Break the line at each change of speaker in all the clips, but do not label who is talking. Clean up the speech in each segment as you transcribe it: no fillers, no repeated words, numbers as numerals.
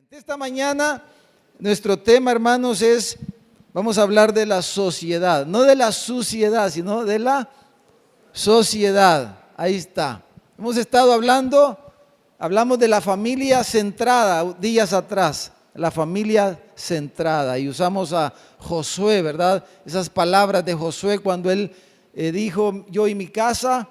Excelente. Esta mañana nuestro tema, hermanos, vamos a hablar de la sociedad, no de la suciedad, sino de la sociedad. Ahí está. Hemos estado hablamos de la familia centrada días atrás, la familia centrada, y usamos a Josué, ¿verdad? Esas palabras de Josué cuando él dijo: yo y mi casa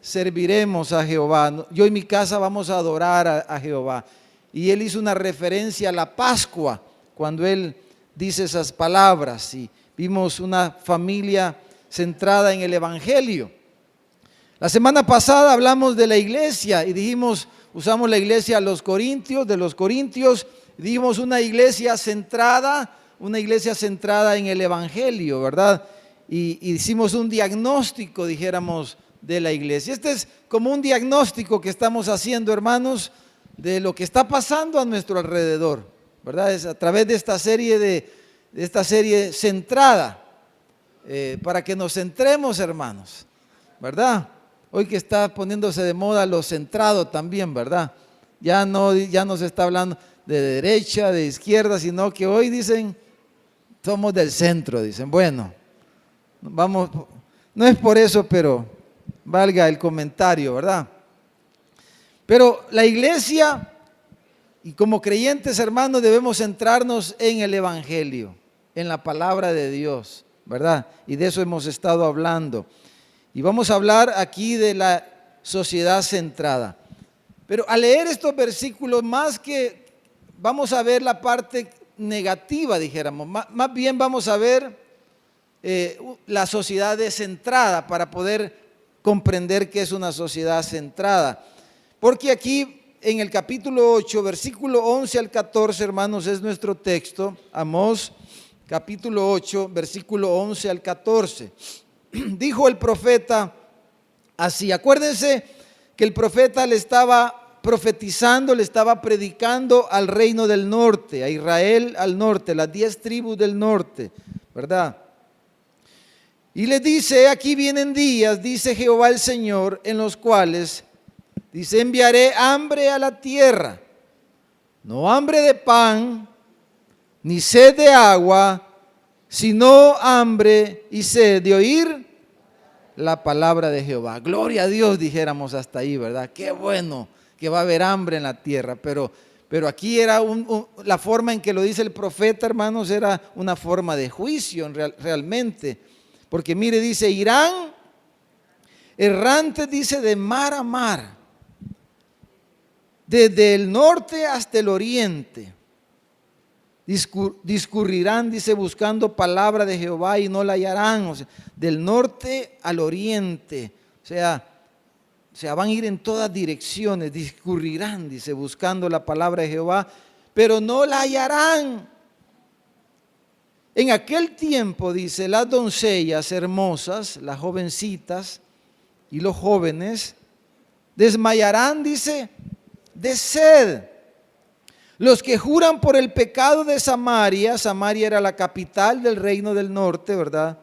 serviremos a Jehová, yo y mi casa vamos a adorar a Jehová. Y él hizo una referencia a la Pascua cuando él dice esas palabras, y vimos una familia centrada en el Evangelio. La semana pasada hablamos de la iglesia y usamos la iglesia de los Corintios, dijimos una iglesia centrada en el Evangelio, ¿verdad? Y hicimos un diagnóstico, dijéramos, de la iglesia. Este es como un diagnóstico que estamos haciendo, hermanos, de lo que está pasando a nuestro alrededor, ¿verdad? Es a través de esta serie centrada, para que nos centremos, hermanos, ¿verdad? Hoy que está poniéndose de moda lo centrado también, ¿verdad? Ya no se está hablando de derecha, de izquierda, sino que hoy dicen, somos del centro, dicen. Bueno, vamos, no es por eso, pero valga el comentario, ¿verdad? Pero la iglesia, y como creyentes, hermanos, debemos centrarnos en el Evangelio, en la palabra de Dios, ¿verdad? Y de eso hemos estado hablando. Y vamos a hablar aquí de la sociedad centrada. Pero al leer estos versículos, más que vamos a ver la parte negativa, dijéramos, más bien vamos a ver la sociedad descentrada para poder comprender qué es una sociedad centrada. Porque aquí en el capítulo 8, versículo 11 al 14, hermanos, es nuestro texto. Amós, capítulo 8, versículo 11 al 14. Dijo el profeta así. Acuérdense que el profeta le estaba profetizando, le estaba predicando al reino del norte, a Israel al norte, las 10 tribus del norte, ¿verdad? Y le dice: aquí vienen días, dice Jehová el Señor, en los cuales, dice, enviaré hambre a la tierra, no hambre de pan, ni sed de agua, sino hambre y sed de oír la palabra de Jehová. Gloria a Dios, dijéramos hasta ahí, ¿verdad? Qué bueno que va a haber hambre en la tierra, pero aquí era la forma en que lo dice el profeta, hermanos, era una forma de juicio realmente. Porque mire, dice, irán errantes, dice, de mar a mar, desde el norte hasta el oriente. Discurrirán, dice, buscando palabra de Jehová y no la hallarán. O sea, del norte al oriente. O sea, van a ir en todas direcciones. Discurrirán, dice, buscando la palabra de Jehová, pero no la hallarán. En aquel tiempo, dice, las doncellas hermosas, las jovencitas y los jóvenes desmayarán, dice, de sed. Los que juran por el pecado de Samaria, Samaria era la capital del reino del norte, ¿verdad?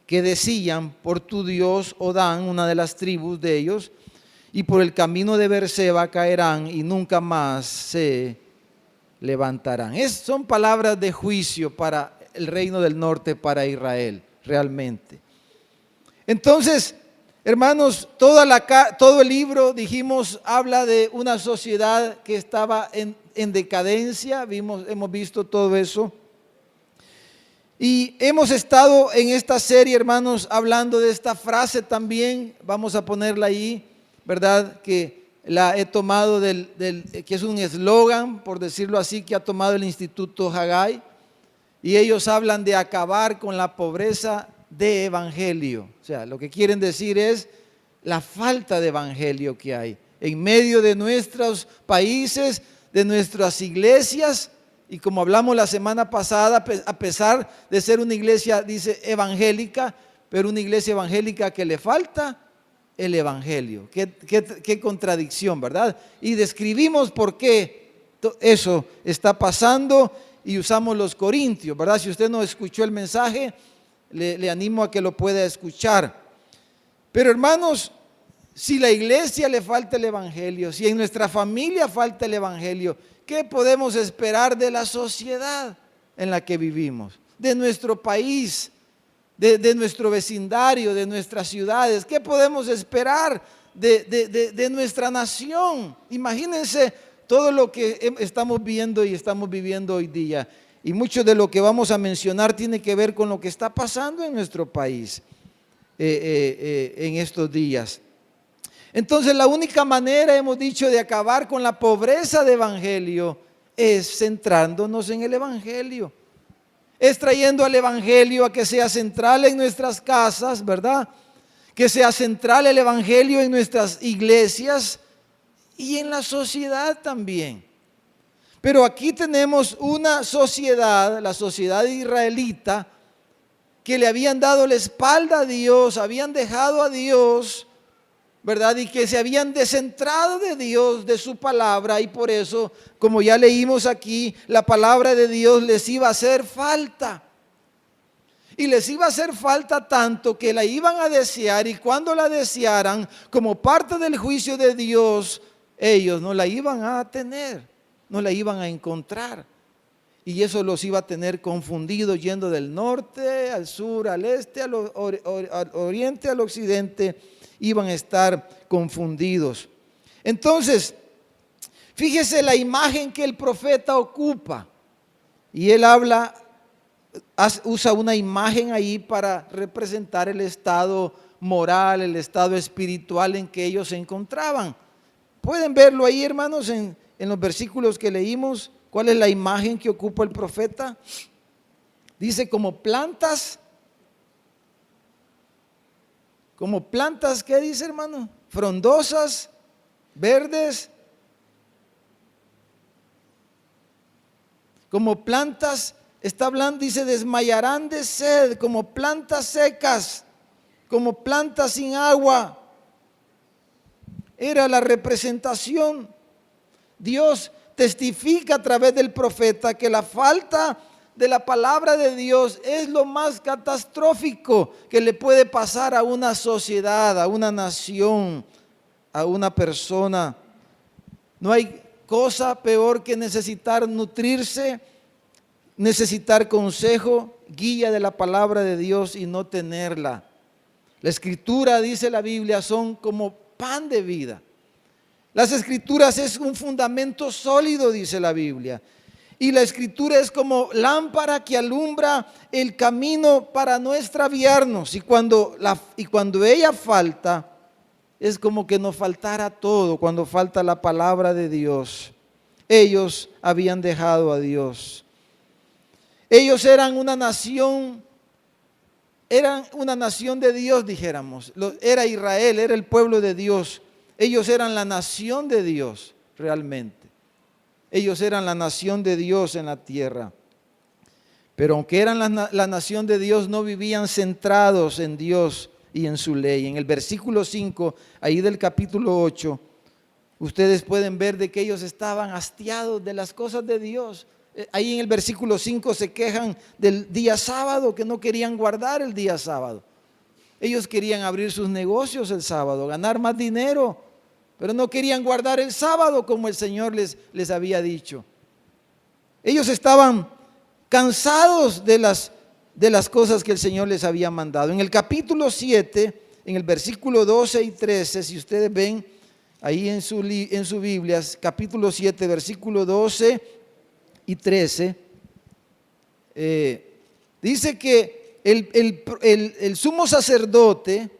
Que decían, por tu Dios Odán, una de las tribus de ellos, y por el camino de Berseba caerán y nunca más se levantarán. Son palabras de juicio para el reino del norte, para Israel, realmente. Entonces, hermanos, todo el libro, dijimos, habla de una sociedad que estaba en decadencia. Hemos visto todo eso. Y hemos estado en esta serie, hermanos, hablando de esta frase también. Vamos a ponerla ahí, ¿verdad? Que la he tomado que es un eslogan, por decirlo así, que ha tomado el Instituto Haggai. Y ellos hablan de acabar con la pobreza de evangelio. O sea, lo que quieren decir es la falta de evangelio que hay en medio de nuestros países, de nuestras iglesias. Y como hablamos la semana pasada, a pesar de ser una iglesia, dice, evangélica, pero una iglesia evangélica que le falta el evangelio. Qué contradicción, ¿verdad? Y describimos por qué eso está pasando y usamos los Corintios, ¿verdad? Si usted no escuchó el mensaje, le animo a que lo pueda escuchar. Pero hermanos, si la iglesia le falta el evangelio, si en nuestra familia falta el evangelio, ¿qué podemos esperar de la sociedad en la que vivimos? De nuestro país, de nuestro vecindario, de nuestras ciudades. ¿Qué podemos esperar de nuestra nación? Imagínense todo lo que estamos viendo y estamos viviendo hoy día. Y mucho de lo que vamos a mencionar tiene que ver con lo que está pasando en nuestro país en estos días. Entonces la única manera, hemos dicho, de acabar con la pobreza de evangelio es centrándonos en el evangelio. Es trayendo al evangelio a que sea central en nuestras casas, ¿verdad? Que sea central el evangelio en nuestras iglesias y en la sociedad también. Pero aquí tenemos una sociedad, la sociedad israelita, que le habían dado la espalda a Dios, habían dejado a Dios, ¿verdad? Y que se habían descentrado de Dios, de su palabra, y por eso, como ya leímos aquí, la palabra de Dios les iba a hacer falta. Y les iba a hacer falta tanto que la iban a desear, y cuando la desearan, como parte del juicio de Dios, ellos no la iban a tener, no la iban a encontrar. Y eso los iba a tener confundidos, yendo del norte al sur, al este, al oriente, al occidente. Iban a estar confundidos. Entonces, fíjese la imagen que el profeta ocupa. Y él usa una imagen ahí para representar el estado moral, el estado espiritual en que ellos se encontraban. Pueden verlo ahí, hermanos, en los versículos que leímos. ¿Cuál es la imagen que ocupa el profeta? Dice como plantas. Como plantas, ¿qué dice, hermano? Frondosas, verdes. Como plantas, está hablando, dice, desmayarán de sed, como plantas secas, como plantas sin agua. Era la representación. Dios testifica a través del profeta que la falta de la palabra de Dios es lo más catastrófico que le puede pasar a una sociedad, a una nación, a una persona. No hay cosa peor que necesitar nutrirse, necesitar consejo, guía de la palabra de Dios y no tenerla. La escritura, dice la Biblia, son como pan de vida. Las escrituras es un fundamento sólido, dice la Biblia. Y la escritura es como lámpara que alumbra el camino para no extraviarnos. Y cuando ella falta, es como que nos faltara todo, cuando falta la palabra de Dios. Ellos habían dejado a Dios. Ellos eran una nación de Dios, dijéramos. Era Israel, era el pueblo de Dios. Ellos eran la nación de Dios, realmente. Ellos eran la nación de Dios en la tierra. Pero aunque eran la nación de Dios, no vivían centrados en Dios y en su ley. En el versículo 5, ahí del capítulo 8, ustedes pueden ver de que ellos estaban hastiados de las cosas de Dios. Ahí en el versículo 5 se quejan del día sábado, que no querían guardar el día sábado. Ellos querían abrir sus negocios el sábado, ganar más dinero, pero no querían guardar el sábado como el Señor les había dicho. Ellos estaban cansados de las cosas que el Señor les había mandado. En el capítulo 7, en el versículo 12 y 13, si ustedes ven ahí en su Biblia, capítulo 7, versículo 12 y 13, dice que el sumo sacerdote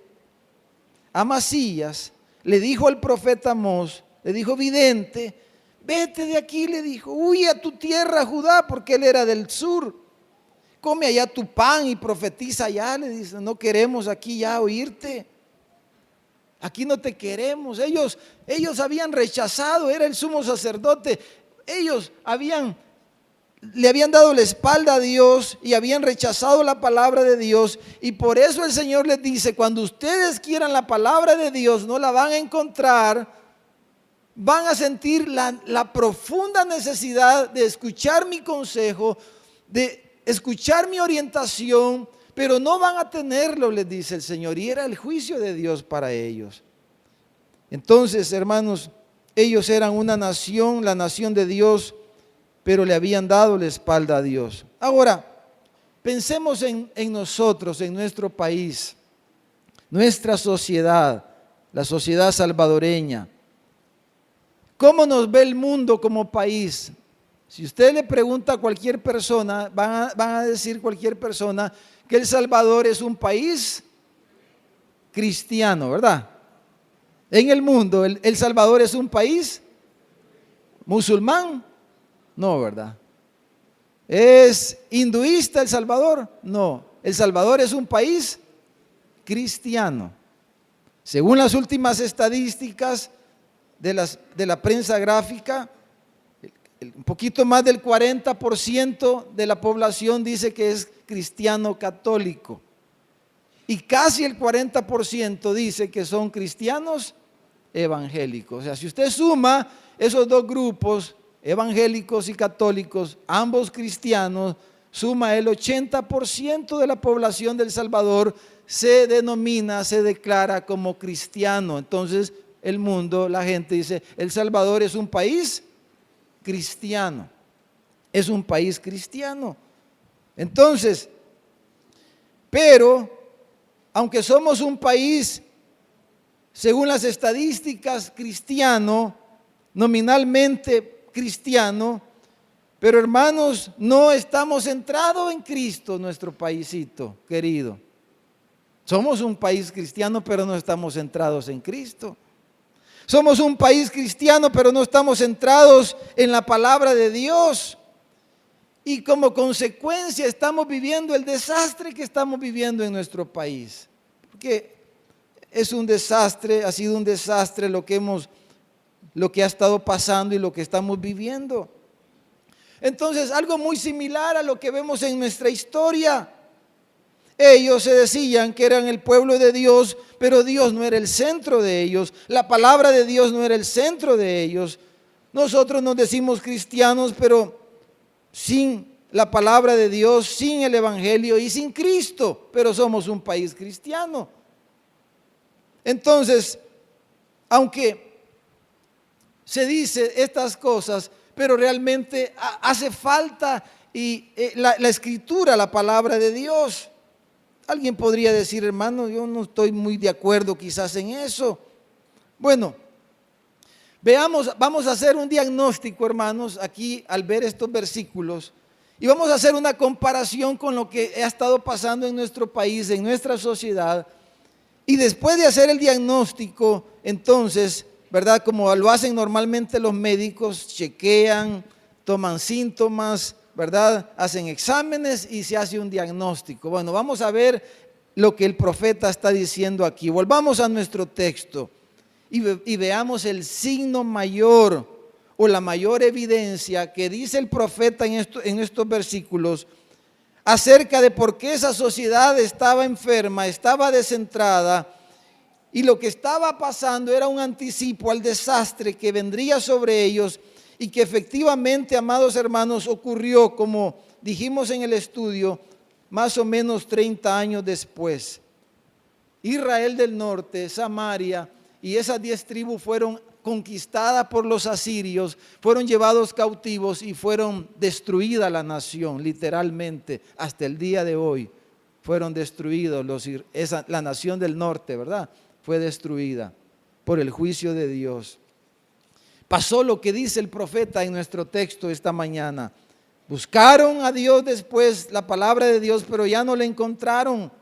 Amasías le dijo al profeta Amós, le dijo: vidente, vete de aquí, le dijo, huye a tu tierra, Judá, porque él era del sur. Come allá tu pan y profetiza allá, le dice, no queremos aquí ya oírte. Aquí no te queremos. Ellos habían rechazado, era el sumo sacerdote. Ellos le habían dado la espalda a Dios y habían rechazado la palabra de Dios, y por eso el Señor les dice: cuando ustedes quieran la palabra de Dios, no la van a encontrar. Van a sentir la profunda necesidad de escuchar mi consejo, de escuchar mi orientación, pero no van a tenerlo, les dice el Señor. Y era el juicio de Dios para ellos. Entonces, hermanos, ellos eran una nación, la nación de Dios, pero le habían dado la espalda a Dios. Ahora, pensemos en nosotros, en nuestro país, nuestra sociedad, la sociedad salvadoreña. ¿Cómo nos ve el mundo como país? Si usted le pregunta a cualquier persona, van a decir cualquier persona que El Salvador es un país cristiano, ¿verdad? En el mundo, ¿El Salvador es un país musulmán? No, ¿verdad? ¿Es hinduista El Salvador? No. El Salvador es un país cristiano. Según las últimas estadísticas de la prensa gráfica, un poquito más del 40% de la población dice que es cristiano católico. Y casi el 40% dice que son cristianos evangélicos. O sea, si usted suma esos dos grupos, evangélicos y católicos, ambos cristianos, suma el 80% de la población de El Salvador se denomina, se declara como cristiano. Entonces el mundo, la gente dice, El Salvador es un país cristiano, es un país cristiano. Entonces, pero aunque somos un país, según las estadísticas, cristiano, nominalmente cristiano, pero hermanos, no estamos centrados en Cristo, nuestro paísito querido. Somos un país cristiano, pero no estamos centrados en Cristo. Somos un país cristiano, pero no estamos centrados en la palabra de Dios. Y como consecuencia estamos viviendo el desastre que estamos viviendo en nuestro país. Porque es un desastre, ha sido un desastre lo que ha estado pasando y lo que estamos viviendo. Entonces, algo muy similar a lo que vemos en nuestra historia. Ellos se decían que eran el pueblo de Dios, pero Dios no era el centro de ellos. La palabra de Dios no era el centro de ellos. Nosotros nos decimos cristianos, pero sin la palabra de Dios, sin el evangelio y sin Cristo, pero somos un país cristiano. Entonces, aunque se dice estas cosas, pero realmente hace falta la escritura, la palabra de Dios. Alguien podría decir, hermano, yo no estoy muy de acuerdo quizás en eso. Bueno, vamos a hacer un diagnóstico, hermanos, aquí al ver estos versículos. Y vamos a hacer una comparación con lo que ha estado pasando en nuestro país, en nuestra sociedad. Y después de hacer el diagnóstico, entonces, ¿verdad? Como lo hacen normalmente los médicos, chequean, toman síntomas, ¿verdad? Hacen exámenes y se hace un diagnóstico. Bueno, vamos a ver lo que el profeta está diciendo aquí. Volvamos a nuestro texto y veamos el signo mayor o la mayor evidencia que dice el profeta en estos versículos acerca de por qué esa sociedad estaba enferma, estaba descentrada, y lo que estaba pasando era un anticipo al desastre que vendría sobre ellos y que efectivamente, amados hermanos, ocurrió, como dijimos en el estudio, más o menos 30 años después. Israel del norte, Samaria y esas 10 tribus fueron conquistadas por los asirios, fueron llevados cautivos y fueron destruida la nación, literalmente, hasta el día de hoy. Fueron destruidos, la nación del norte, ¿verdad? Fue destruida por el juicio de Dios. Pasó lo que dice el profeta en nuestro texto esta mañana. Buscaron a Dios después, la palabra de Dios, pero ya no la encontraron.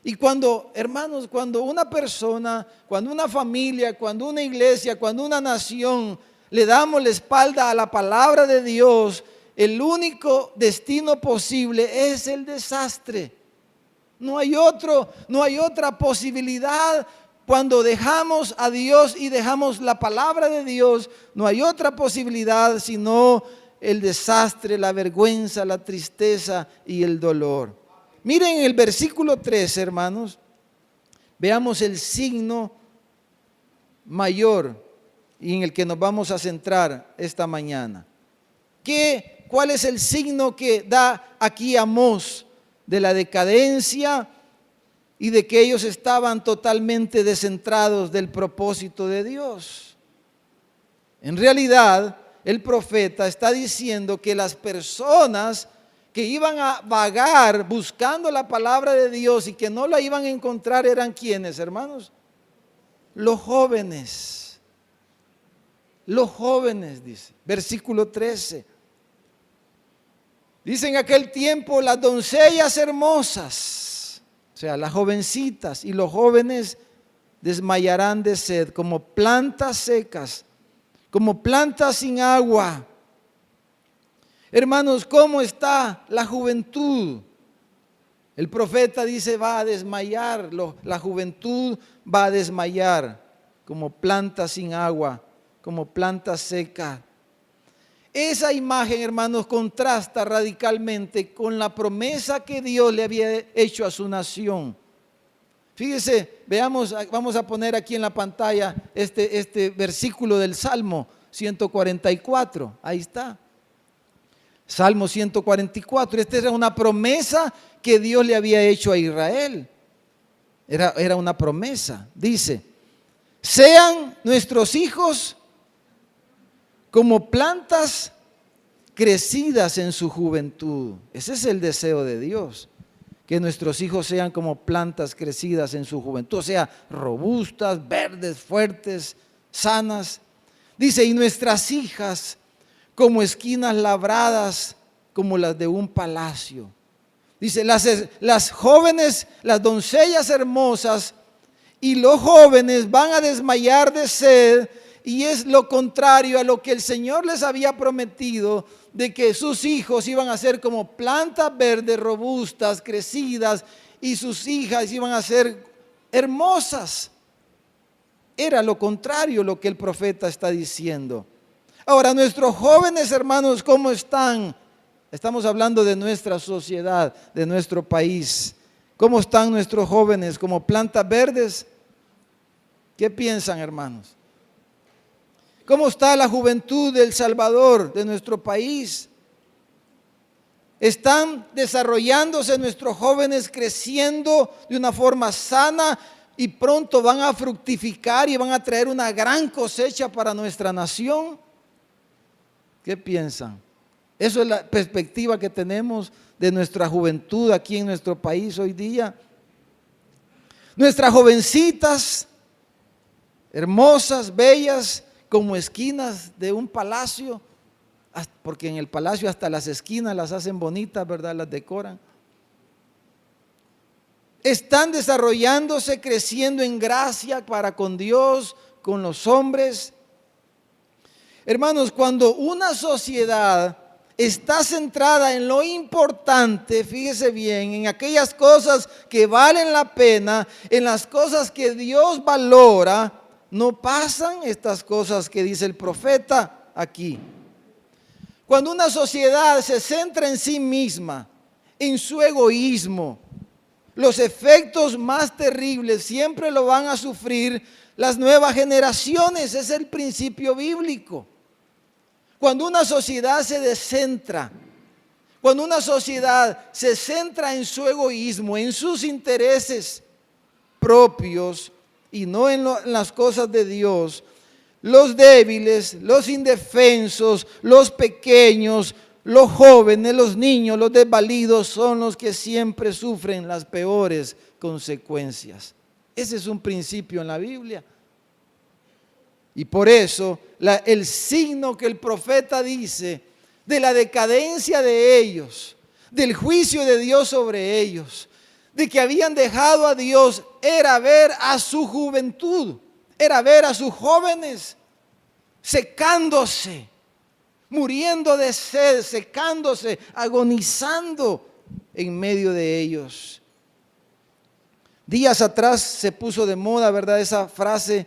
Y cuando, hermanos, cuando una persona, cuando una familia, cuando una iglesia, cuando una nación le damos la espalda a la palabra de Dios, el único destino posible es el desastre. No hay otra posibilidad. Cuando dejamos a Dios y dejamos la palabra de Dios, no hay otra posibilidad sino el desastre, la vergüenza, la tristeza y el dolor. Miren el versículo 3, hermanos. Veamos el signo mayor y en el que nos vamos a centrar esta mañana. ¿Cuál es el signo que da aquí Amós de la decadencia y de que ellos estaban totalmente descentrados del propósito de Dios. En realidad, el profeta está diciendo que las personas que iban a vagar buscando la palabra de Dios y que no la iban a encontrar eran ¿quiénes, hermanos? Los jóvenes. Los jóvenes, dice, versículo 13. Dice: en aquel tiempo las doncellas hermosas, o sea, las jovencitas y los jóvenes desmayarán de sed como plantas secas, como plantas sin agua. Hermanos, ¿cómo está la juventud? El profeta dice: va a desmayar, la juventud va a desmayar como planta sin agua, como planta seca. Esa imagen, hermanos, contrasta radicalmente con la promesa que Dios le había hecho a su nación. Fíjese, veamos, vamos a poner aquí en la pantalla este versículo del Salmo 144. Ahí está. Salmo 144. Esta era una promesa que Dios le había hecho a Israel. Era una promesa. Dice: sean nuestros hijos como plantas crecidas en su juventud. Ese es el deseo de Dios, que nuestros hijos sean como plantas crecidas en su juventud, o sea, robustas, verdes, fuertes, sanas. Dice: y nuestras hijas como esquinas labradas, como las de un palacio. Dice: las jóvenes, las doncellas hermosas y los jóvenes van a desmayar de sed. Y es lo contrario a lo que el Señor les había prometido, de que sus hijos iban a ser como plantas verdes, robustas, crecidas, y sus hijas iban a ser hermosas. Era lo contrario lo que el profeta está diciendo. Ahora, nuestros jóvenes, hermanos, ¿cómo están? Estamos hablando de nuestra sociedad, de nuestro país. ¿Cómo están nuestros jóvenes? ¿Como plantas verdes? ¿Qué piensan, hermanos? ¿Cómo está la juventud de El Salvador, de nuestro país? ¿Están desarrollándose nuestros jóvenes, creciendo de una forma sana y pronto van a fructificar y van a traer una gran cosecha para nuestra nación? ¿Qué piensan? Eso es la perspectiva que tenemos de nuestra juventud aquí en nuestro país hoy día. Nuestras jovencitas, hermosas, bellas, como esquinas de un palacio, porque en el palacio hasta las esquinas las hacen bonitas, ¿verdad? Las decoran. Están desarrollándose, creciendo en gracia para con Dios, con los hombres. Hermanos, cuando una sociedad está centrada en lo importante, fíjese bien, en aquellas cosas que valen la pena, en las cosas que Dios valora, no pasan estas cosas que dice el profeta aquí. Cuando una sociedad se centra en sí misma, en su egoísmo, los efectos más terribles siempre lo van a sufrir las nuevas generaciones. Es el principio bíblico. Cuando una sociedad se descentra, cuando una sociedad se centra en su egoísmo, en sus intereses propios y no en las cosas de Dios, los débiles, los indefensos, los pequeños, los jóvenes, los niños, los desvalidos son los que siempre sufren las peores consecuencias. Ese es un principio en la Biblia. Y por eso el signo que el profeta dice de la decadencia de ellos, del juicio de Dios sobre ellos, de que habían dejado a Dios, era ver a su juventud, era ver a sus jóvenes secándose, muriendo de sed, secándose, agonizando en medio de ellos. Días atrás se puso de moda, ¿verdad? Esa frase,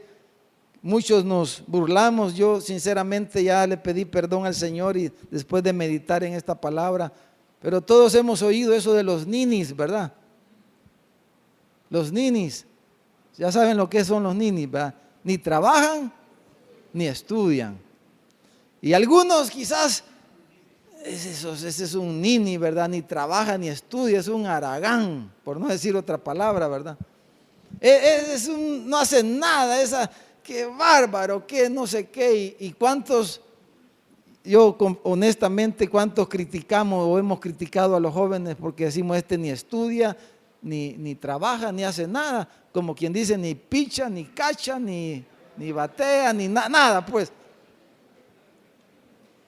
muchos nos burlamos. Yo sinceramente ya le pedí perdón al Señor y después de meditar en esta palabra, pero todos hemos oído eso de los ninis, ¿verdad? Los ninis, ya saben lo que son los ninis, ¿verdad? Ni trabajan ni estudian. Y algunos quizás ese es un nini, ¿verdad? Ni trabaja ni estudia, es un haragán, por no decir otra palabra, ¿verdad? No hace nada, qué bárbaro, qué no sé qué, y cuántos, honestamente, cuántos criticamos o hemos criticado a los jóvenes porque decimos este ni estudia, ni trabaja, ni hace nada, como quien dice, ni picha, ni cacha, ni batea, nada, pues.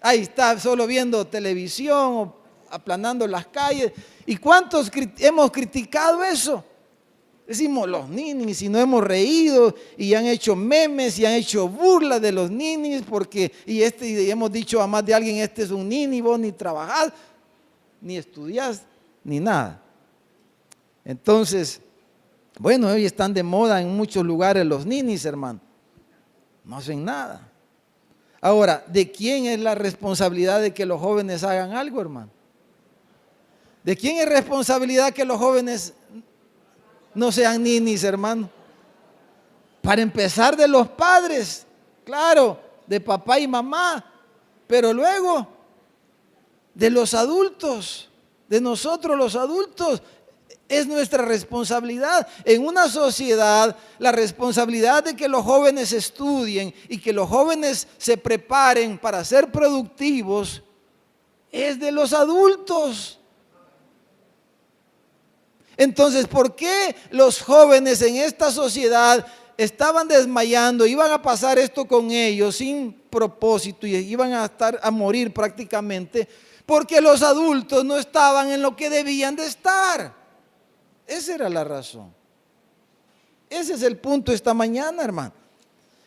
Ahí está, solo viendo televisión o aplanando las calles. ¿Y cuántos hemos criticado eso? Decimos los ninis y no hemos reído y han hecho memes y han hecho burlas de los ninis y hemos dicho a más de alguien, este es un nini, vos ni trabajás, ni estudiás, ni nada. Entonces, bueno, hoy están de moda en muchos lugares los ninis, hermano. No hacen nada. Ahora, ¿de quién es la responsabilidad de que los jóvenes hagan algo, hermano? ¿De quién es responsabilidad que los jóvenes no sean ninis, hermano? Para empezar, de los padres, claro, de papá y mamá, pero luego de los adultos, de nosotros los adultos. Es nuestra responsabilidad. En una sociedad, la responsabilidad de que los jóvenes estudien y que los jóvenes se preparen para ser productivos es de los adultos. Entonces, ¿por qué los jóvenes en esta sociedad estaban desmayando, iban a pasar esto con ellos sin propósito y iban a morir prácticamente? Porque los adultos no estaban en lo que debían de estar. Esa era la razón. Ese es el punto esta mañana, hermano.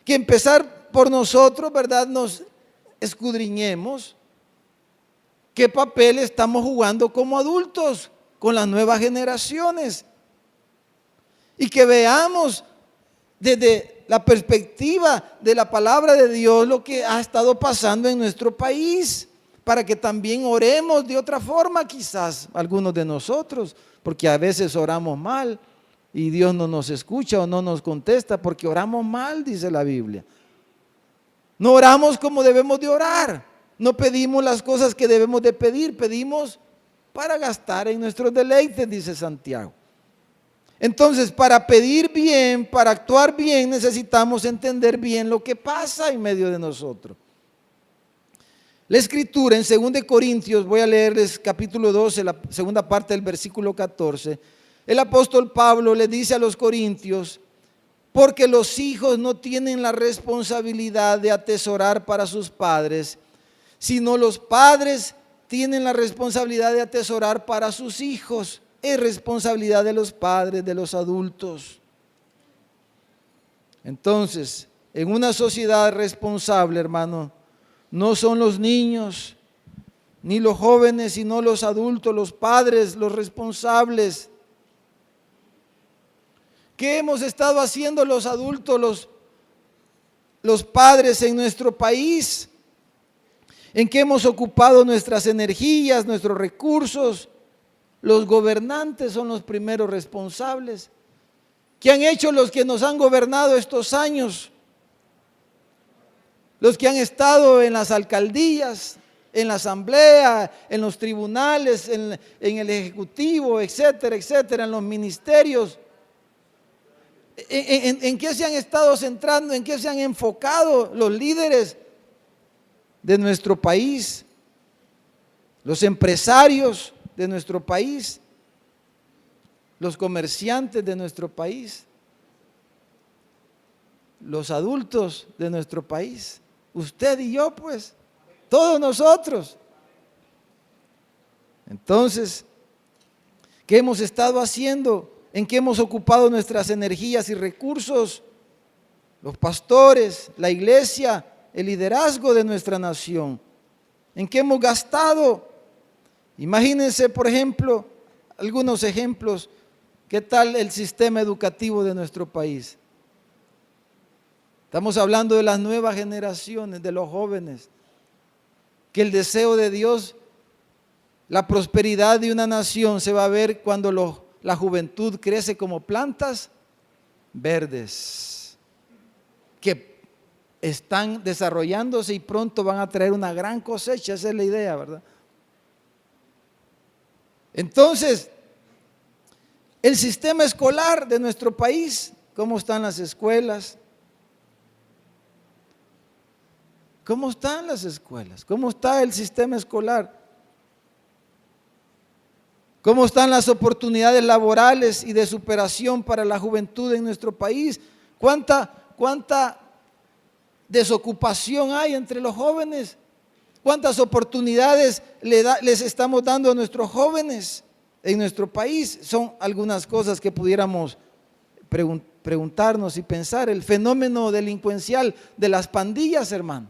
Que empezar por nosotros, ¿verdad? Nos escudriñemos qué papel estamos jugando como adultos con las nuevas generaciones. Y que veamos desde la perspectiva de la palabra de Dios lo que ha estado pasando en nuestro país, para que también oremos de otra forma, quizás algunos de nosotros, porque a veces oramos mal y Dios no nos escucha o no nos contesta porque oramos mal, dice la Biblia. No oramos como debemos de orar, no pedimos las cosas que debemos de pedir, pedimos para gastar en nuestros deleites, dice Santiago. Entonces, para pedir bien, para actuar bien, necesitamos entender bien lo que pasa en medio de nosotros. La escritura en 2 Corintios, voy a leerles capítulo 12, la segunda parte del versículo 14. El apóstol Pablo le dice a los corintios, porque los hijos no tienen la responsabilidad de atesorar para sus padres, sino los padres tienen la responsabilidad de atesorar para sus hijos. Es responsabilidad de los padres, de los adultos. Entonces, en una sociedad responsable, hermano, no son los niños, ni los jóvenes, sino los adultos, los padres, los responsables. ¿Qué hemos estado haciendo los adultos, los padres en nuestro país? ¿En qué hemos ocupado nuestras energías, nuestros recursos? Los gobernantes son los primeros responsables. ¿Qué han hecho los que nos han gobernado estos años? Los que han estado en las alcaldías, en la asamblea, en los tribunales, en el ejecutivo, etcétera, etcétera, en los ministerios. ¿En qué se han estado centrando? ¿En qué se han enfocado los líderes de nuestro país? Los empresarios de nuestro país, los comerciantes de nuestro país, los adultos de nuestro país, usted y yo, pues, todos nosotros. Entonces, ¿qué hemos estado haciendo? ¿En qué hemos ocupado nuestras energías y recursos? Los pastores, la iglesia, el liderazgo de nuestra nación. ¿En qué hemos gastado? Imagínense, por ejemplo, algunos ejemplos. ¿Qué tal el sistema educativo de nuestro país? Estamos hablando de las nuevas generaciones, de los jóvenes. Que el deseo de Dios, la prosperidad de una nación se va a ver cuando la juventud crece como plantas verdes, que están desarrollándose y pronto van a traer una gran cosecha. Esa es la idea, ¿verdad? Entonces, el sistema escolar de nuestro país, ¿cómo están las escuelas? ¿Cómo están las escuelas? ¿Cómo está el sistema escolar? ¿Cómo están las oportunidades laborales y de superación para la juventud en nuestro país? ¿Cuánta desocupación hay entre los jóvenes? ¿Cuántas oportunidades les estamos dando a nuestros jóvenes en nuestro país? Son algunas cosas que pudiéramos preguntarnos y pensar. El fenómeno delincuencial de las pandillas, hermano.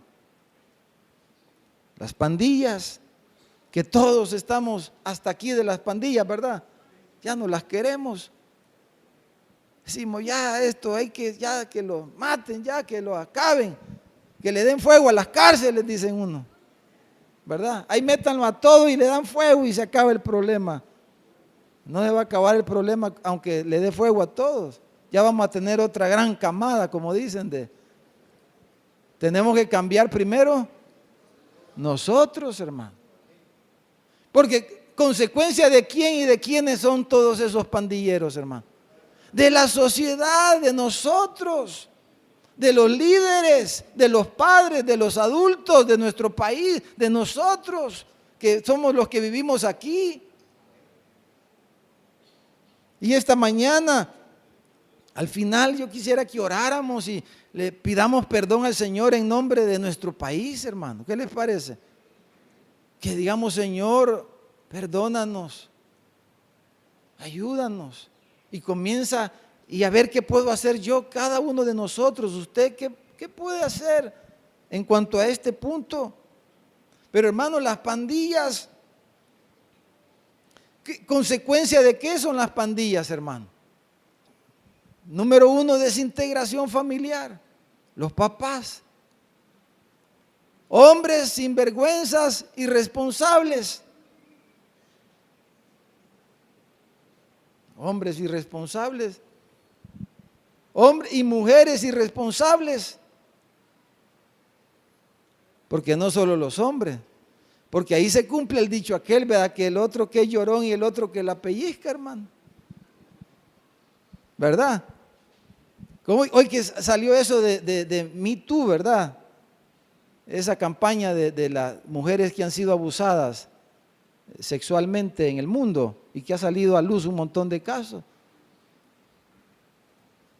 Las pandillas, que todos estamos hasta aquí de las pandillas, ¿verdad? Ya no las queremos. Decimos, ya esto hay que, ya que lo maten, ya que lo acaben, que le den fuego a las cárceles, dicen uno, ¿verdad? Ahí métanlo a todo y le dan fuego y se acaba el problema. No se va a acabar el problema aunque le dé fuego a todos. Ya vamos a tener otra gran camada, como dicen, tenemos que cambiar primero nosotros, hermano. Porque consecuencia de quién y de quiénes son todos esos pandilleros, hermano. De la sociedad, de nosotros, de los líderes, de los padres, de los adultos, de nuestro país, de nosotros, que somos los que vivimos aquí. Y esta mañana, al final yo quisiera que oráramos y le pidamos perdón al Señor en nombre de nuestro país, hermano. ¿Qué les parece? Que digamos, Señor, perdónanos, ayúdanos. Y comienza y a ver qué puedo hacer yo, cada uno de nosotros. ¿Usted qué puede hacer en cuanto a este punto? Pero hermano, las pandillas, ¿consecuencia de qué son las pandillas, hermano? Número uno, desintegración familiar. Los papás, hombres sinvergüenzas, irresponsables. Hombres irresponsables. Hombres y mujeres irresponsables. Porque no solo los hombres, porque ahí se cumple el dicho aquel, ¿verdad? Que el otro que es llorón y el otro que la pellizca, hermano. ¿Verdad? Como hoy que salió eso de Me Too, ¿verdad? Esa campaña de las mujeres que han sido abusadas sexualmente en el mundo y que ha salido a luz un montón de casos.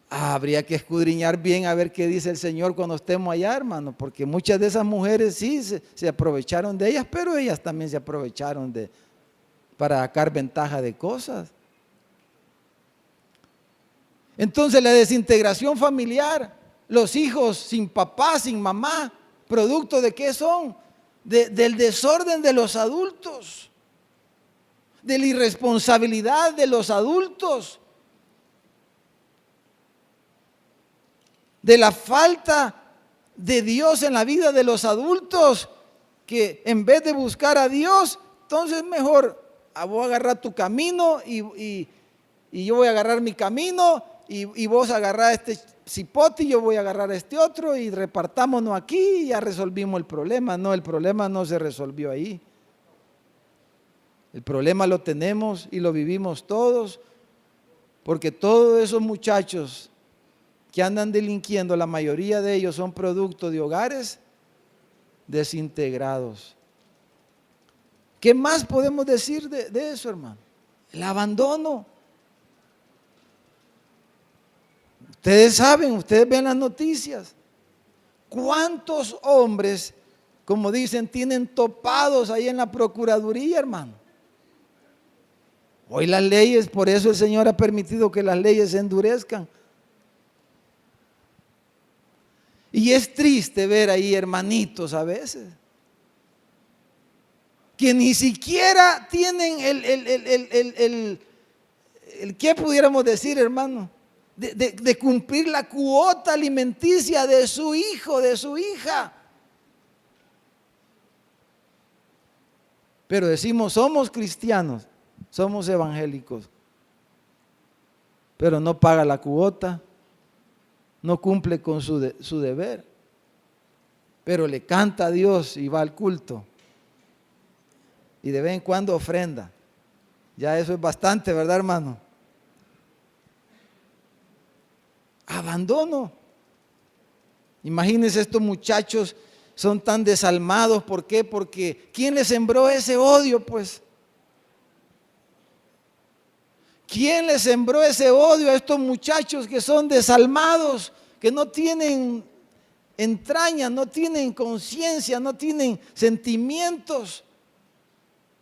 Habría que escudriñar bien a ver qué dice el Señor cuando estemos allá, hermano, porque muchas de esas mujeres sí se aprovecharon de ellas, pero ellas también se aprovecharon para sacar ventaja de cosas. Entonces la desintegración familiar, los hijos sin papá, sin mamá, ¿producto de qué son? Del desorden de los adultos, de la irresponsabilidad de los adultos, de la falta de Dios en la vida de los adultos, que en vez de buscar a Dios, entonces mejor voy a agarrar tu camino y yo voy a agarrar mi camino y vos agarrás este cipote y yo voy a agarrar este otro y repartámonos aquí y ya resolvimos el problema. No, el problema no se resolvió ahí. El problema lo tenemos y lo vivimos todos, porque todos esos muchachos que andan delinquiendo, la mayoría de ellos son producto de hogares desintegrados. ¿Qué más podemos decir de eso, hermano? El abandono. Ustedes saben, ustedes ven las noticias. ¿Cuántos hombres, como dicen, tienen topados ahí en la Procuraduría, hermano? Hoy las leyes, por eso el Señor ha permitido que las leyes se endurezcan. Y es triste ver ahí hermanitos a veces que ni siquiera tienen el ¿qué pudiéramos decir, hermano? De cumplir la cuota alimenticia de su hijo, de su hija. Pero decimos, somos cristianos, somos evangélicos, pero no paga la cuota, no cumple con su deber, pero le canta a Dios y va al culto y de vez en cuando ofrenda. Ya eso es bastante, ¿verdad, hermano? Abandono. Imagínense, estos muchachos son tan desalmados. ¿Por qué? Porque ¿quién les sembró ese odio, pues? ¿Quién les sembró ese odio a estos muchachos que son desalmados, que no tienen entrañas, no tienen conciencia, no tienen sentimientos?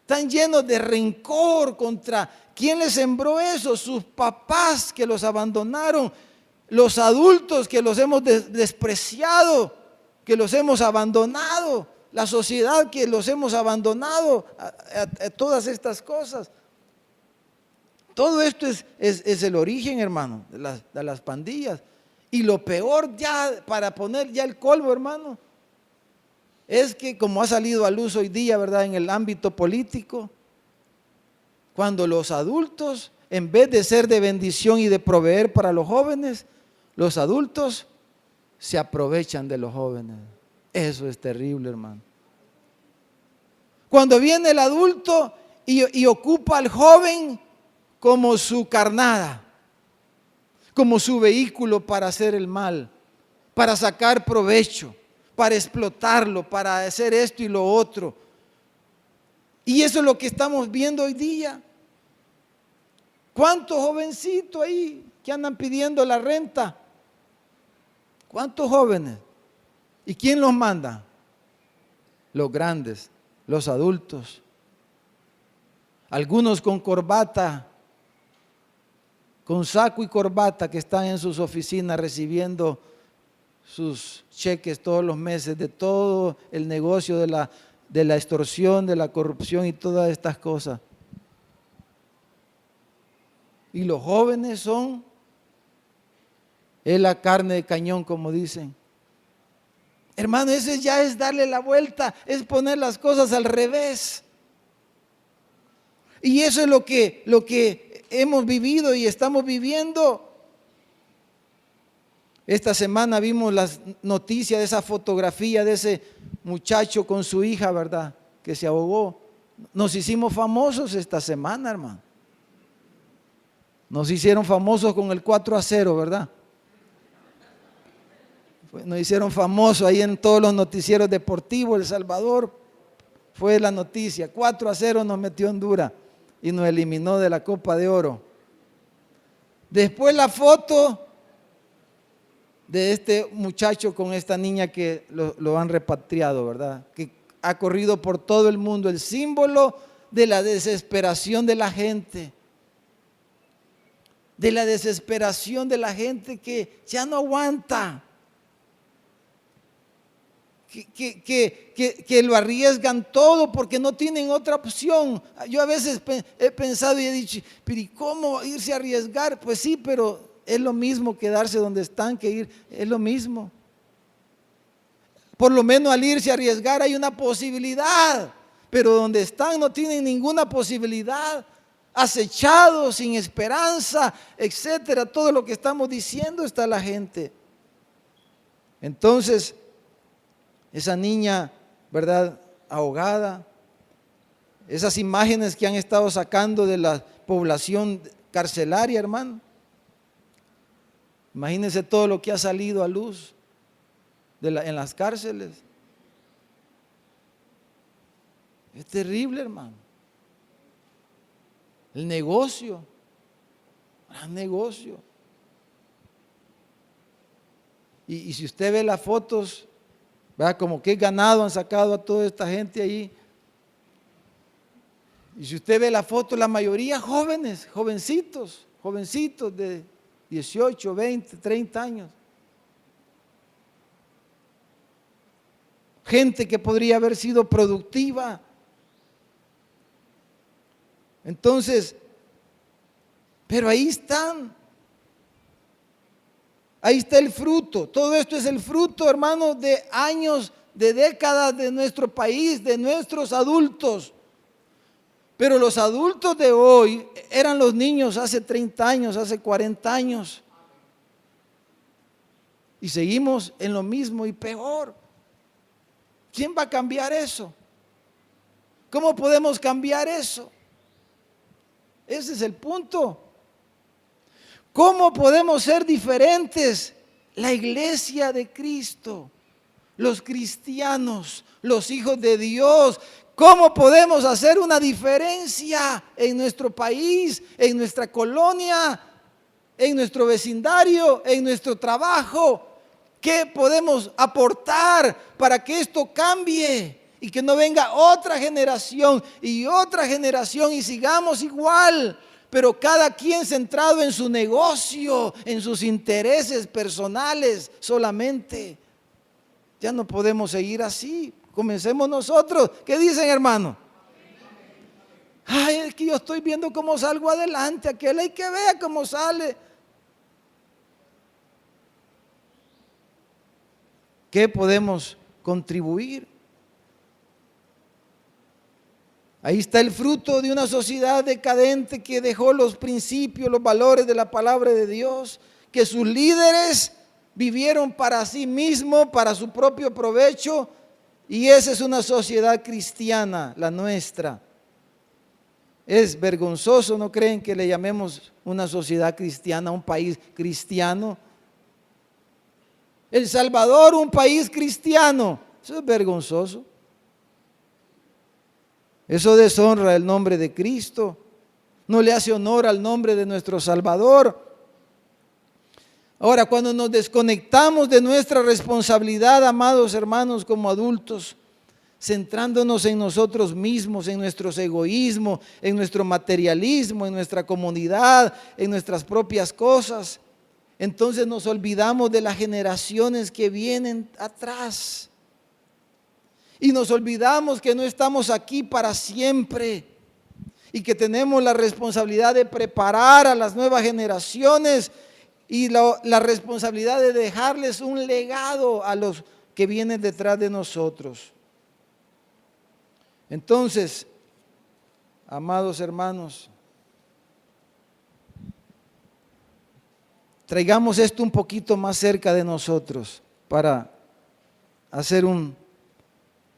Están llenos de rencor contra. ¿Quién les sembró eso? Sus papás que los abandonaron, los adultos que los hemos despreciado, que los hemos abandonado, la sociedad que los hemos abandonado, a todas estas cosas. Todo esto es el origen, hermano, de las pandillas. Y lo peor, ya para poner ya el colmo, hermano, es que como ha salido a luz hoy día, ¿verdad?, en el ámbito político, cuando los adultos, en vez de ser de bendición y de proveer para los jóvenes, los adultos se aprovechan de los jóvenes. Eso es terrible, hermano. Cuando viene el adulto y ocupa al joven como su carnada, como su vehículo para hacer el mal, para sacar provecho, para explotarlo, para hacer esto y lo otro. Y eso es lo que estamos viendo hoy día. ¿Cuántos jovencitos ahí que andan pidiendo la renta? ¿Cuántos jóvenes? ¿Y quién los manda? Los grandes, los adultos. Algunos con corbata, con saco y corbata, que están en sus oficinas recibiendo sus cheques todos los meses de todo el negocio de la extorsión, de la corrupción y todas estas cosas. Y los jóvenes es la carne de cañón, como dicen. Hermano, eso ya es darle la vuelta, es poner las cosas al revés. Y eso es lo que hemos vivido y estamos viviendo. Esta semana vimos las noticias de esa fotografía de ese muchacho con su hija, ¿verdad?, que se ahogó. Nos hicimos famosos esta semana, hermano. Nos hicieron famosos con el 4-0, ¿verdad? Nos hicieron famosos ahí en todos los noticieros deportivos. El Salvador fue la noticia. 4-0 nos metió Honduras y nos eliminó de la Copa de Oro. Después la foto de este muchacho con esta niña que lo han repatriado, ¿verdad? Que ha corrido por todo el mundo, el símbolo de la desesperación de la gente. De la desesperación de la gente que ya no aguanta. Que lo arriesgan todo porque no tienen otra opción. Yo a veces he pensado y he dicho, pero ¿y cómo irse a arriesgar? Pues sí, pero es lo mismo quedarse donde están que ir, es lo mismo. Por lo menos al irse a arriesgar hay una posibilidad, pero donde están no tienen ninguna posibilidad, acechados, sin esperanza, etcétera. Todo lo que estamos diciendo está la gente. Entonces, esa niña, ¿verdad?, ahogada, esas imágenes que han estado sacando de la población carcelaria, hermano. Imagínense todo lo que ha salido a luz en las cárceles. Es terrible, hermano. El negocio, gran negocio. Y si usted ve las fotos, ¿verdad?, como qué ganado han sacado a toda esta gente ahí. Y si usted ve la foto, la mayoría jóvenes, jovencitos de 18, 20, 30 años. Gente que podría haber sido productiva. Entonces, pero ahí están. Ahí está el fruto. Todo esto es el fruto, hermano, de años, de décadas de nuestro país, de nuestros adultos. Pero los adultos de hoy eran los niños hace 30 años, hace 40 años. Y seguimos en lo mismo y peor. ¿Quién va a cambiar eso? ¿Cómo podemos cambiar eso? Ese es el punto. ¿Cómo podemos ser diferentes? La iglesia de Cristo, los cristianos, los hijos de Dios. ¿Cómo podemos hacer una diferencia en nuestro país, en nuestra colonia, en nuestro vecindario, en nuestro trabajo? ¿Qué podemos aportar para que esto cambie y que no venga otra generación y sigamos igual? Pero cada quien centrado en su negocio, en sus intereses personales solamente. Ya no podemos seguir así. Comencemos nosotros. ¿Qué dicen, hermano? Ay, es que yo estoy viendo cómo salgo adelante. Aquel hay que ver cómo sale. ¿Qué podemos contribuir? Ahí está el fruto de una sociedad decadente que dejó los principios, los valores de la palabra de Dios, que sus líderes vivieron para sí mismos, para su propio provecho, y esa es una sociedad cristiana, la nuestra. Es vergonzoso, ¿no creen que le llamemos una sociedad cristiana, un país cristiano? El Salvador, un país cristiano, eso es vergonzoso. Eso deshonra el nombre de Cristo, no le hace honor al nombre de nuestro Salvador. Ahora, cuando nos desconectamos de nuestra responsabilidad, amados hermanos, como adultos, centrándonos en nosotros mismos, en nuestros egoísmos, en nuestro materialismo, en nuestra comunidad, en nuestras propias cosas, entonces nos olvidamos de las generaciones que vienen atrás. Y nos olvidamos que no estamos aquí para siempre y que tenemos la responsabilidad de preparar a las nuevas generaciones y la responsabilidad de dejarles un legado a los que vienen detrás de nosotros. Entonces, amados hermanos, traigamos esto un poquito más cerca de nosotros para hacer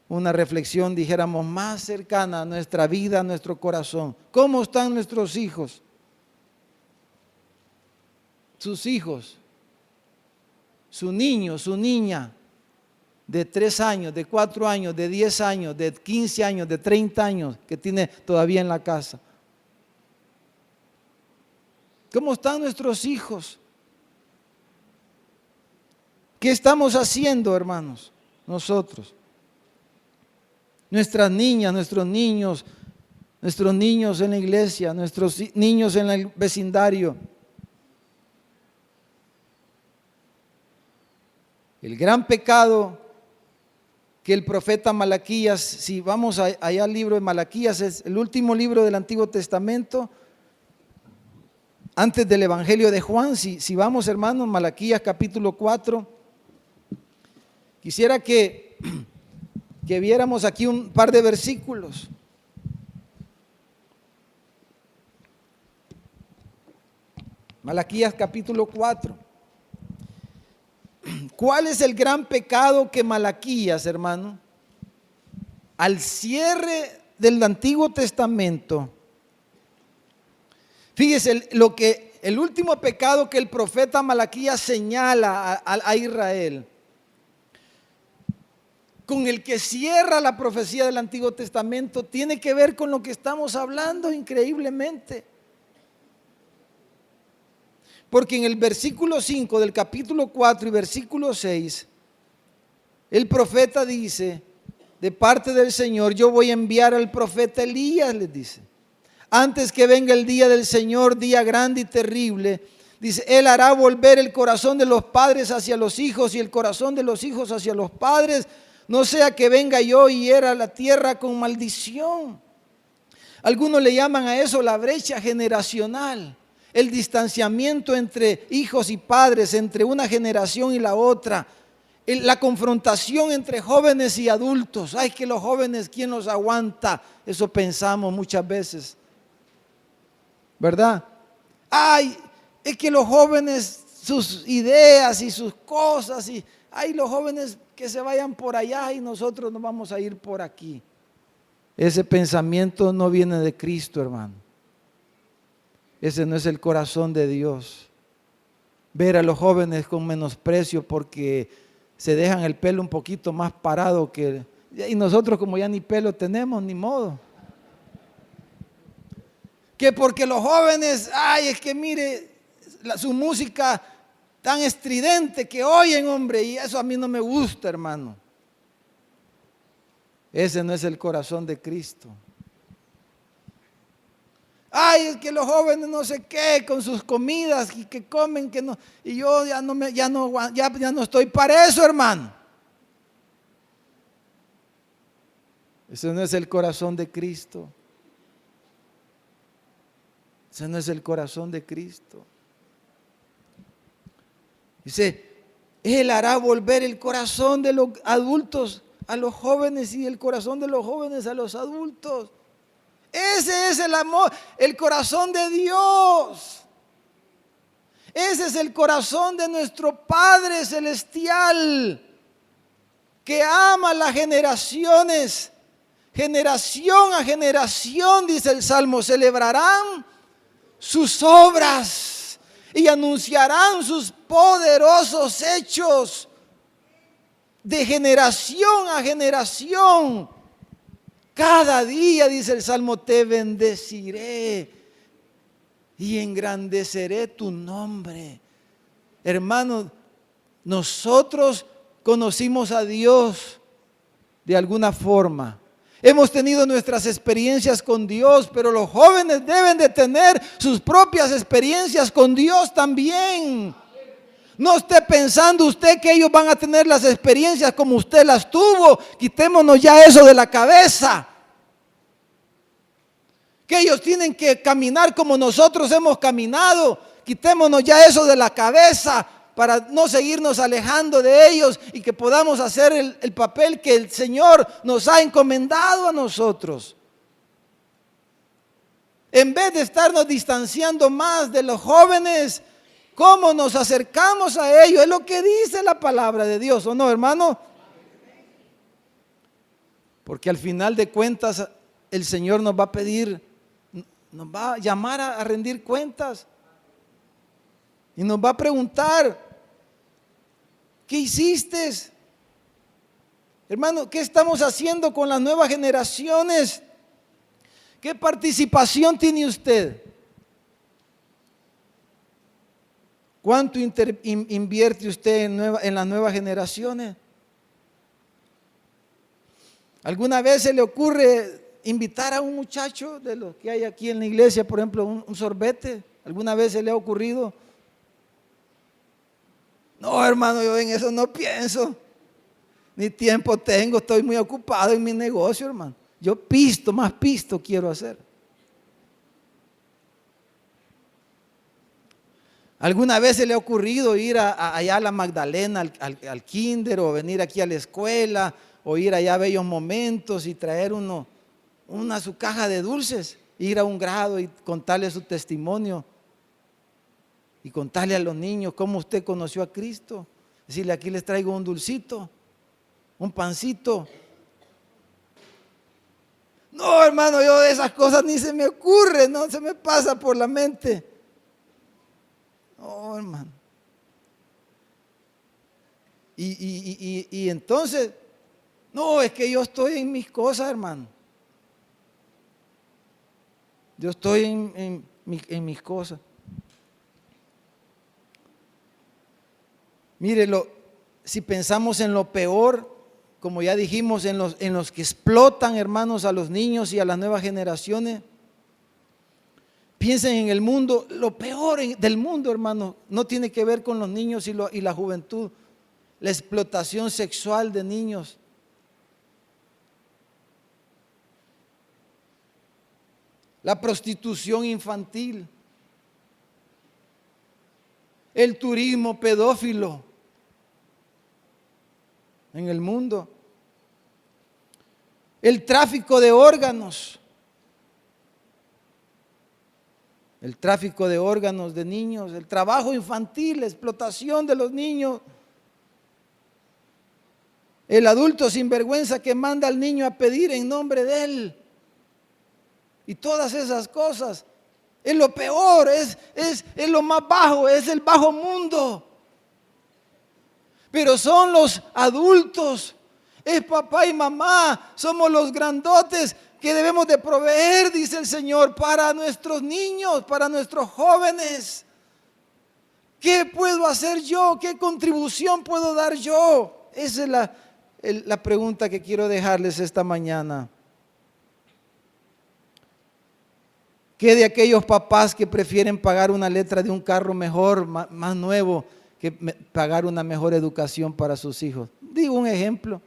una reflexión, dijéramos, más cercana a nuestra vida, a nuestro corazón. ¿Cómo están nuestros hijos? Sus hijos, su niño, su niña, de 3 años, de 4 años, de 10 años, de 15 años, de 30 años, que tiene todavía en la casa. ¿Cómo están nuestros hijos? ¿Qué estamos haciendo, hermanos? Nosotros. Nuestras niñas, nuestros niños en la iglesia, nuestros niños en el vecindario. El gran pecado que el profeta Malaquías, si vamos allá al libro de Malaquías, es el último libro del Antiguo Testamento, antes del Evangelio de Juan. Si vamos, hermanos, Malaquías capítulo 4, quisiera que viéramos aquí un par de versículos. Malaquías capítulo 4. ¿Cuál es el gran pecado que Malaquías, hermano, al cierre del Antiguo Testamento? Fíjese el último pecado que el profeta Malaquías señala a Israel, con el que cierra la profecía del Antiguo Testamento, tiene que ver con lo que estamos hablando increíblemente. Porque en el versículo 5 del capítulo 4 y versículo 6, el profeta dice, de parte del Señor, yo voy a enviar al profeta Elías, les dice, antes que venga el día del Señor, día grande y terrible. Dice, Él hará volver el corazón de los padres hacia los hijos y el corazón de los hijos hacia los padres, no sea que venga yo y hiera la tierra con maldición. Algunos le llaman a eso la brecha generacional, el distanciamiento entre hijos y padres, entre una generación y la otra, la confrontación entre jóvenes y adultos. Ay, que los jóvenes, ¿quién los aguanta? Eso pensamos muchas veces, ¿verdad? Ay, es que los jóvenes, sus ideas y sus cosas, y ay, los jóvenes que se vayan por allá y nosotros nos vamos a ir por aquí. Ese pensamiento no viene de Cristo, hermano. Ese no es el corazón de Dios. Ver a los jóvenes con menosprecio porque se dejan el pelo un poquito más parado que... Y nosotros como ya ni pelo tenemos, ni modo. Que porque los jóvenes, ay, es que mire, su música tan estridente que oyen, hombre, y eso a mí no me gusta, hermano. Ese no es el corazón de Cristo. Ay, es que los jóvenes no sé qué, con sus comidas y que comen, que no, y yo ya no estoy para eso, hermano. Ese no es el corazón de Cristo. Ese no es el corazón de Cristo. Dice, Él hará volver el corazón de los adultos a los jóvenes y el corazón de los jóvenes a los adultos. Ese es el amor, el corazón de Dios. Ese es el corazón de nuestro Padre Celestial, que ama las generaciones. Generación a generación, dice el Salmo, celebrarán sus obras y anunciarán sus poderosos hechos. De generación a generación, cada día, dice el Salmo, te bendeciré y engrandeceré tu nombre. Hermanos, nosotros conocimos a Dios de alguna forma. Hemos tenido nuestras experiencias con Dios, pero los jóvenes deben de tener sus propias experiencias con Dios también. No esté pensando usted que ellos van a tener las experiencias como usted las tuvo. Quitémonos ya eso de la cabeza. Que ellos tienen que caminar como nosotros hemos caminado. Quitémonos ya eso de la cabeza para no seguirnos alejando de ellos y que podamos hacer el papel que el Señor nos ha encomendado a nosotros. En vez de estarnos distanciando más de los jóvenes, ¿cómo nos acercamos a ellos? Es lo que dice la palabra de Dios, ¿o no, hermano? Porque al final de cuentas el Señor nos va a pedir, nos va a llamar a rendir cuentas y nos va a preguntar, ¿qué hiciste? Hermano, ¿qué estamos haciendo con las nuevas generaciones? ¿Qué participación tiene usted? ¿Cuánto invierte usted en las nuevas generaciones? ¿Alguna vez se le ocurre invitar a un muchacho de los que hay aquí en la iglesia, por ejemplo, un sorbete? ¿Alguna vez se le ha ocurrido? No, hermano, yo en eso no pienso. Ni tiempo tengo, estoy muy ocupado en mi negocio, hermano. Yo más pisto quiero hacer. ¿Alguna vez se le ha ocurrido ir allá a la Magdalena, al kinder, o venir aquí a la escuela, o ir allá a Bellos Momentos y traer su caja de dulces, ir a un grado y contarle su testimonio y contarle a los niños cómo usted conoció a Cristo? Decirle, aquí les traigo un dulcito, un pancito. No, hermano, yo de esas cosas ni se me ocurre, no se me pasa por la mente. No, hermano. Y entonces, no, es que yo estoy en mis cosas, hermano. Yo estoy en mis cosas. Mírelo, si pensamos en lo peor, como ya dijimos, en los que explotan, hermanos, a los niños y a las nuevas generaciones, piensen en el mundo. Lo peor del mundo, hermano, no tiene que ver con los niños y la juventud. La explotación sexual de niños. La prostitución infantil. El turismo pedófilo en el mundo. El tráfico de órganos. El tráfico de órganos de niños, el trabajo infantil, la explotación de los niños. El adulto sinvergüenza que manda al niño a pedir en nombre de él. Y todas esas cosas. es lo peor, es lo más bajo, es el bajo mundo. Pero son los adultos, es papá y mamá, somos los grandotes que debemos de proveer, dice el Señor, para nuestros niños, para nuestros jóvenes. ¿Qué puedo hacer yo? ¿Qué contribución puedo dar yo? Esa es la pregunta que quiero dejarles esta mañana. ¿Qué de aquellos papás que prefieren pagar una letra de un carro mejor, más nuevo, que pagar una mejor educación para sus hijos? Digo un ejemplo.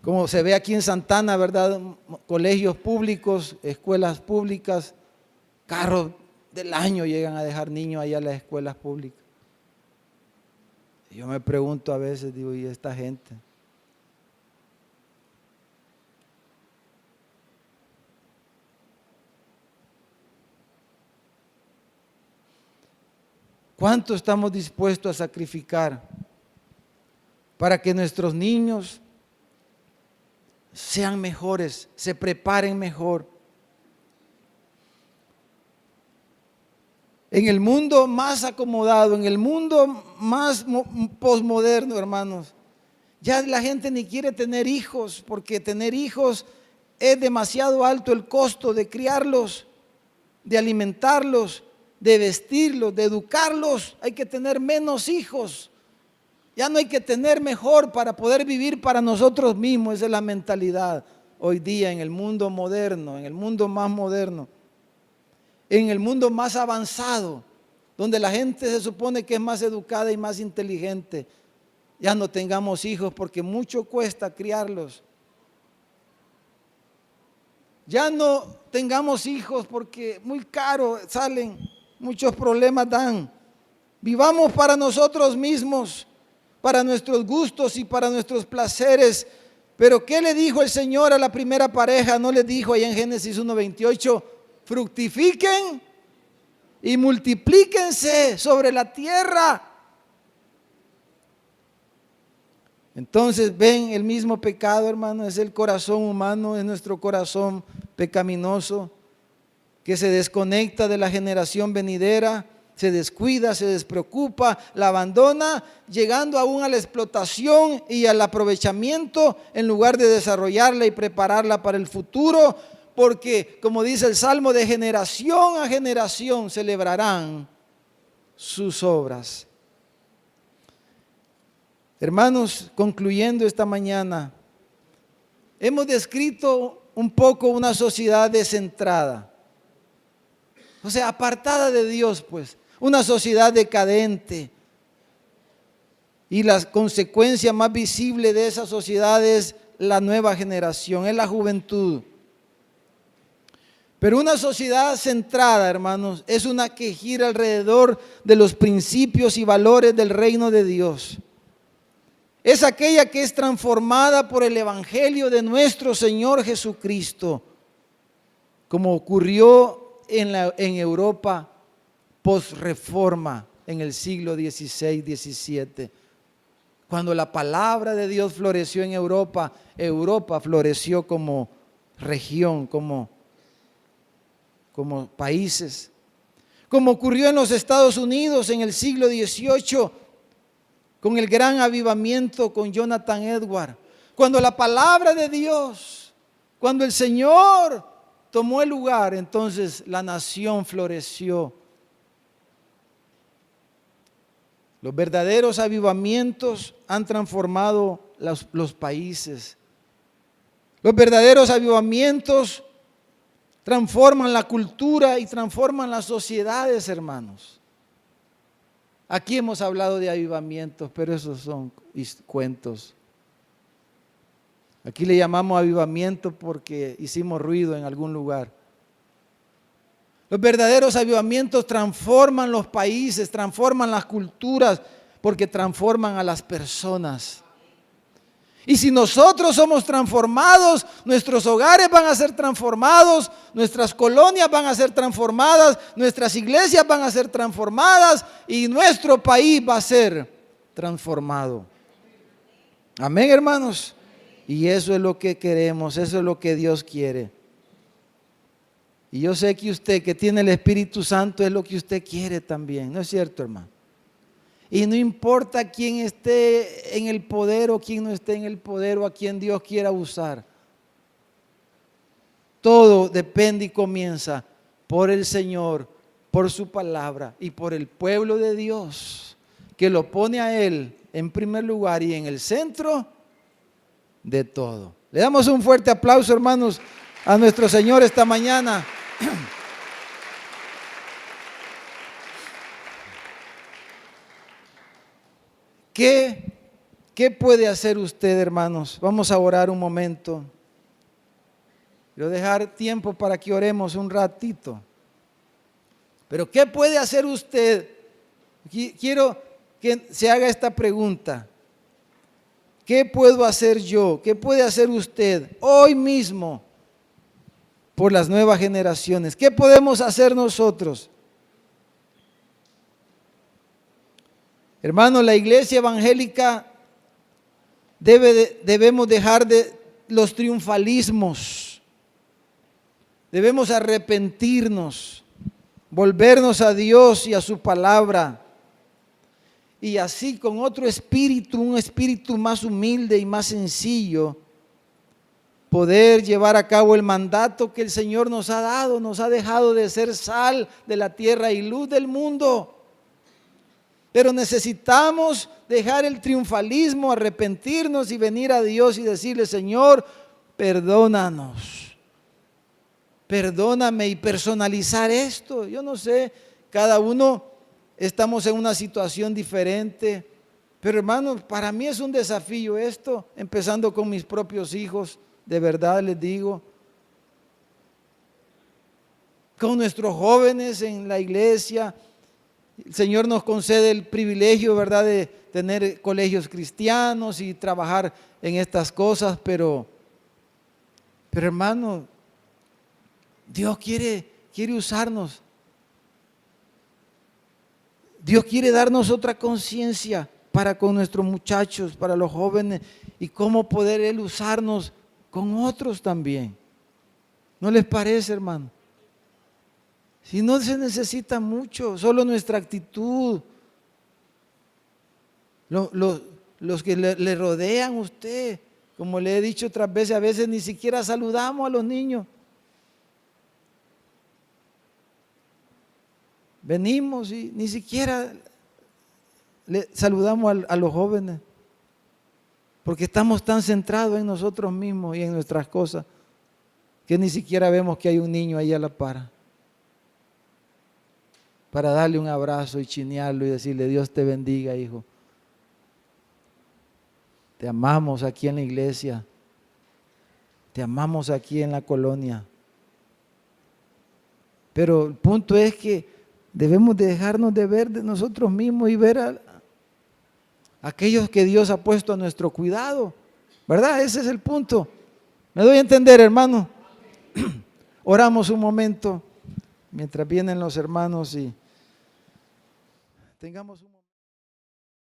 Como se ve aquí en Santana, ¿verdad? Colegios públicos, escuelas públicas, carros del año llegan a dejar niños allá a las escuelas públicas. Yo me pregunto a veces, digo, ¿y esta gente? ¿Cuánto estamos dispuestos a sacrificar para que nuestros niños sean mejores, se preparen mejor? En el mundo más acomodado, en el mundo más posmoderno, hermanos, ya la gente ni quiere tener hijos, porque tener hijos es demasiado alto el costo de criarlos, de alimentarlos, de vestirlos, de educarlos. Hay que tener menos hijos. Ya no hay que tener mejor para poder vivir para nosotros mismos. Esa es la mentalidad hoy día en el mundo moderno, en el mundo más moderno, en el mundo más avanzado, donde la gente se supone que es más educada y más inteligente. Ya no tengamos hijos porque mucho cuesta criarlos. Ya no tengamos hijos porque muy caro salen, muchos problemas dan. Vivamos para nosotros mismos, para nuestros gustos y para nuestros placeres. Pero ¿qué le dijo el Señor a la primera pareja? No le dijo ahí en Génesis 1:28, fructifiquen y multiplíquense sobre la tierra. Entonces ven el mismo pecado, hermano, es el corazón humano, es nuestro corazón pecaminoso que se desconecta de la generación venidera, se descuida, se despreocupa, la abandona, llegando aún a la explotación y al aprovechamiento en lugar de desarrollarla y prepararla para el futuro, porque como dice el Salmo, de generación a generación celebrarán sus obras. Hermanos, concluyendo esta mañana, hemos descrito un poco una sociedad descentrada, o sea, apartada de Dios, pues, una sociedad decadente. Y la consecuencia más visible de esa sociedad es la nueva generación, es la juventud. Pero una sociedad centrada, hermanos, es una que gira alrededor de los principios y valores del reino de Dios. Es aquella que es transformada por el evangelio de nuestro Señor Jesucristo, como ocurrió en Europa post-reforma en el siglo XVI, XVII. Cuando la palabra de Dios floreció en Europa, Europa floreció como región, como países. Como ocurrió en los Estados Unidos en el siglo XVIII, con el gran avivamiento con Jonathan Edwards. Cuando la palabra de Dios, cuando el Señor tomó el lugar, entonces la nación floreció. Los verdaderos avivamientos han transformado los países. Los verdaderos avivamientos transforman la cultura y transforman las sociedades, hermanos. Aquí hemos hablado de avivamientos, pero esos son cuentos. Aquí le llamamos avivamiento porque hicimos ruido en algún lugar. Los verdaderos avivamientos transforman los países, transforman las culturas, porque transforman a las personas. Y si nosotros somos transformados, nuestros hogares van a ser transformados, nuestras colonias van a ser transformadas, nuestras iglesias van a ser transformadas y nuestro país va a ser transformado. Amén, hermanos. Y eso es lo que queremos, eso es lo que Dios quiere. Y yo sé que usted que tiene el Espíritu Santo es lo que usted quiere también, ¿no es cierto, hermano? Y no importa quién esté en el poder o quién no esté en el poder o a quien Dios quiera usar. Todo depende y comienza por el Señor, por su palabra y por el pueblo de Dios, que lo pone a Él en primer lugar y en el centro de todo. Le damos un fuerte aplauso, hermanos, a nuestro Señor esta mañana. ¿Qué puede hacer usted, hermanos? Vamos a orar un momento. Quiero dejar tiempo para que oremos un ratito. Pero ¿qué puede hacer usted? Quiero que se haga esta pregunta. ¿Qué puedo hacer yo? ¿Qué puede hacer usted hoy mismo por las nuevas generaciones? ¿Qué podemos hacer nosotros? Hermano, la iglesia evangélica debemos dejar de los triunfalismos. Debemos arrepentirnos, volvernos a Dios y a su palabra. Y así con otro espíritu, un espíritu más humilde y más sencillo, poder llevar a cabo el mandato que el Señor nos ha dado, nos ha dejado de ser sal de la tierra y luz del mundo. Pero necesitamos dejar el triunfalismo, arrepentirnos y venir a Dios y decirle: Señor, perdónanos, perdóname, y personalizar esto. Yo no sé, cada uno estamos en una situación diferente, pero hermanos, para mí es un desafío esto, empezando con mis propios hijos, de verdad les digo, con nuestros jóvenes en la iglesia. El Señor nos concede el privilegio, ¿verdad?, de tener colegios cristianos y trabajar en estas cosas, pero hermano, Dios quiere usarnos. Dios quiere darnos otra conciencia para con nuestros muchachos, para los jóvenes, y cómo poder Él usarnos con otros también. ¿No les parece, hermano? Si no se necesita mucho, solo nuestra actitud. Los que le rodean a usted, como le he dicho otras veces, a veces ni siquiera saludamos a los niños. Venimos y ni siquiera le saludamos a los jóvenes, porque estamos tan centrados en nosotros mismos y en nuestras cosas, que ni siquiera vemos que hay un niño ahí a la par, para darle un abrazo y chinearlo y decirle: Dios te bendiga, hijo. Te amamos aquí en la iglesia. Te amamos aquí en la colonia. Pero el punto es que debemos dejarnos de ver de nosotros mismos y ver a aquellos que Dios ha puesto a nuestro cuidado, ¿verdad? Ese es el punto. ¿Me doy a entender, hermano? Oramos un momento mientras vienen los hermanos y tengamos un